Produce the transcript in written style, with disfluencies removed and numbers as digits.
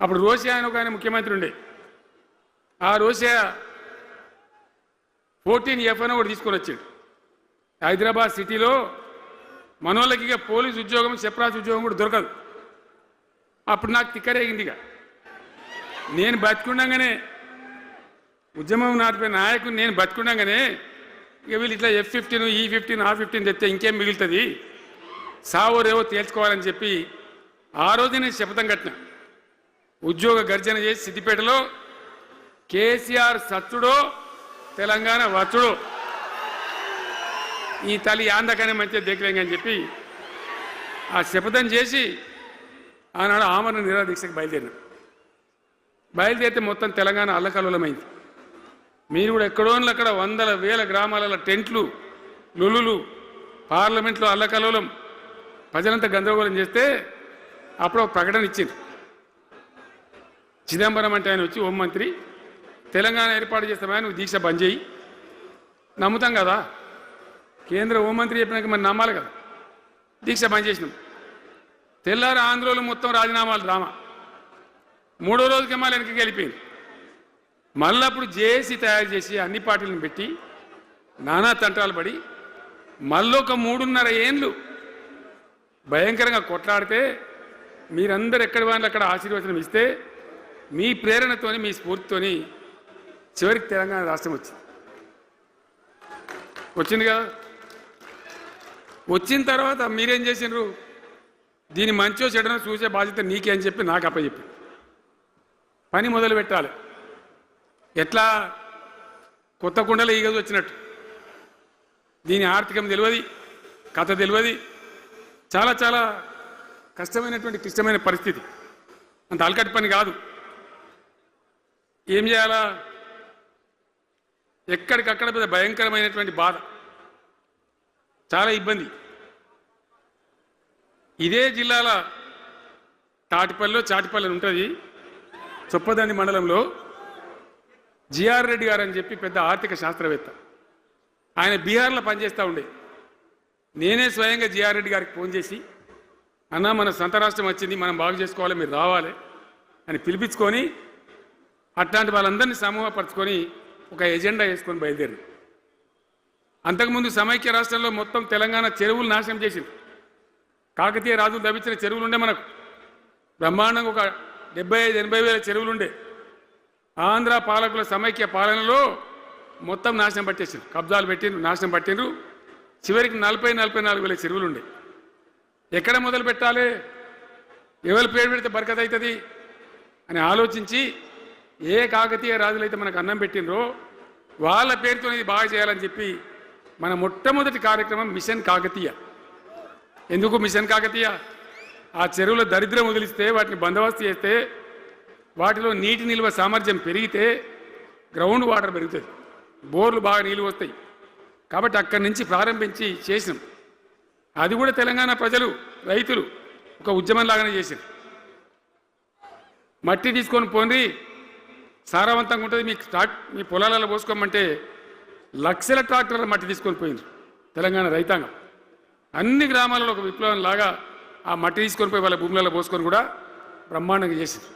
అప్పుడు రోషియా అని ఒక ఆయన ముఖ్యమంత్రి ఉండే. ఆ రోషియా 14F అని ఒకటి తీసుకొని వచ్చాడు. హైదరాబాద్ సిటీలో మనోళ్ళకి ఇక పోలీసు ఉద్యోగం సెప్రాస్ ఉద్యోగం కూడా దొరకదు. అప్పుడు నాకు తిక్కరేగింది. ఇక నేను బతికుండగానే ఉద్యమం నాటిపోయిన నాయకుని నేను బతికుండగానే ఇక వీళ్ళు ఇట్లా F-15 E-15 R-15 తెస్తే ఇంకేం మిగులుతుంది, సావో రేవో తేల్చుకోవాలని చెప్పి ఆ రోజు నేను శపథం కట్టిన. ఉద్యోగ గర్జన చేసి సిద్దిపేటలో కేసీఆర్ సచ్చుడో తెలంగాణ వచ్చుడో, ఈ తల్లి ఆందకనే మంచిగా దగ్గరేంగని చెప్పి ఆ శపథం చేసి ఆనాడు ఆమరణ నిరాహార దీక్షకు బయలుదేరితే మొత్తం తెలంగాణ అల్లకల్లోలమైంది. మీరు కూడా ఎక్కడోళ్ళు అక్కడ వందల వేల గ్రామాలలో టెంట్లు లులులు పార్లమెంట్లో అల్లకల్లోలం ప్రజలంతా గందరగోళం చేస్తే అప్పుడు ఒక ప్రకటన ఇచ్చింది. చిదంబరం అంటే ఆయన వచ్చి హోంమంత్రి, తెలంగాణ ఏర్పాటు చేస్తామా నువ్వు దీక్ష బంద్ చేయి. నమ్ముతాం కదా, కేంద్ర హోంమంత్రి చెప్పినాక మరి నమ్మాలి కదా. దీక్ష బంద్ చేసినాం. తెల్లారి ఆంధ్రోలు మొత్తం రాజీనామాలు డ్రామా. మూడో రోజుకి మళ్ళీ వెనక్కి వెళ్ళిపోయింది. మళ్ళీ అప్పుడు జేఏసీ తయారు చేసి అన్ని పార్టీలను పెట్టి నానా తంటాలు పడి మళ్ళొక 3.5 ఏళ్ళు భయంకరంగా కొట్లాడితే మీరందరూ ఎక్కడి వాళ్ళు అక్కడ ఆశీర్వచనం ఇస్తే మీ ప్రేరణతోని మీ స్ఫూర్తితోని చివరికి తెలంగాణ రాష్ట్రం వచ్చింది కదా. వచ్చిన తర్వాత మీరేం చేసినారు, దీని మంచో చెడనో చూసే బాధ్యత నీకే అని చెప్పి నాకు అప్పచెప్పి పని మొదలు పెట్టాలి. ఎట్లా కొత్త కుండలో ఈగదు వచ్చినట్టు. దీని ఆర్థికం తెలియదు, కథ తెలియదు, చాలా చాలా కష్టమైనటువంటి క్లిష్టమైన పరిస్థితి. అంత అలకటి పని కాదు. ఏం చేయాలా, ఎక్కడికక్కడ పెద్ద భయంకరమైనటువంటి బాధ, చాలా ఇబ్బంది. ఇదే జిల్లాల చాటిపల్లి ఉంటుంది, చొప్పదండి మండలంలో జిఆర్ రెడ్డి గారు అని చెప్పి పెద్ద ఆర్థిక శాస్త్రవేత్త. ఆయన బీహార్లో పనిచేస్తూ ఉండే. నేనే స్వయంగా జిఆర్ రెడ్డి గారికి ఫోన్ చేసి, అన్నా మన సొంత రాష్ట్రం వచ్చింది, మనం బాగు చేసుకోవాలి, మీరు రావాలి అని పిలిపించుకొని అట్లాంటి వాళ్ళందరినీ సమూహపరచుకొని ఒక ఎజెండా వేసుకొని బయలుదేరి. అంతకుముందు సమైక్య రాష్ట్రంలో మొత్తం తెలంగాణ చెరువులు నాశనం చేసింది. కాకతీయ రాజులు తవ్వించిన చెరువులు ఉండే, మనకు బ్రహ్మాండంగా ఒక 75-80 వేల చెరువులు ఉండే. ఆంధ్ర పాలకుల సమైక్య పాలనలో మొత్తం నాశనం పట్టేసారు, కబ్జాలు పెట్టిండ్రు, నాశనం పట్టిండ్రు. చివరికి 40-44 వేల చెరువులు ఉండే. ఎక్కడ మొదలు పెట్టాలి, ఎవరి పేరు పెడితే బరకత అవుతుంది అని ఆలోచించి ఏ కాకతీయ రాజులైతే మనకు అన్నం పెట్టినరో వాళ్ళ పేరుతో ఇది బాగా చేయాలని చెప్పి మన మొట్టమొదటి కార్యక్రమం మిషన్ కాకతీయ. ఎందుకు మిషన్ కాకతీయ? ఆ చెరువుల దరిద్రం వదిలిస్తే, వాటిని బందోబస్తు చేస్తే, వాటిలో నీటి నిల్వ సామర్థ్యం పెరిగితే గ్రౌండ్ వాటర్ పెరుగుతుంది, బోర్లు బాగా నీళ్ళు వస్తాయి. కాబట్టి అక్కడి నుంచి ప్రారంభించి చేసినాం. అది కూడా తెలంగాణ ప్రజలు, రైతులు ఒక ఉద్యమంలాగానే చేశారు. మట్టి తీసుకొని పోండి, సారవంతంగా ఉంటుంది, మీ పొలాలలో పోసుకోమంటే లక్షల ట్రాక్టర్ల మట్టి తీసుకొని పోయింది తెలంగాణ రైతాంగం. అన్ని గ్రామాలలో ఒక విప్లవం లాగా ఆ మట్టి తీసుకొని పోయి వాళ్ళ భూములలో పోసుకొని కూడా బ్రహ్మాండంగా చేసింది.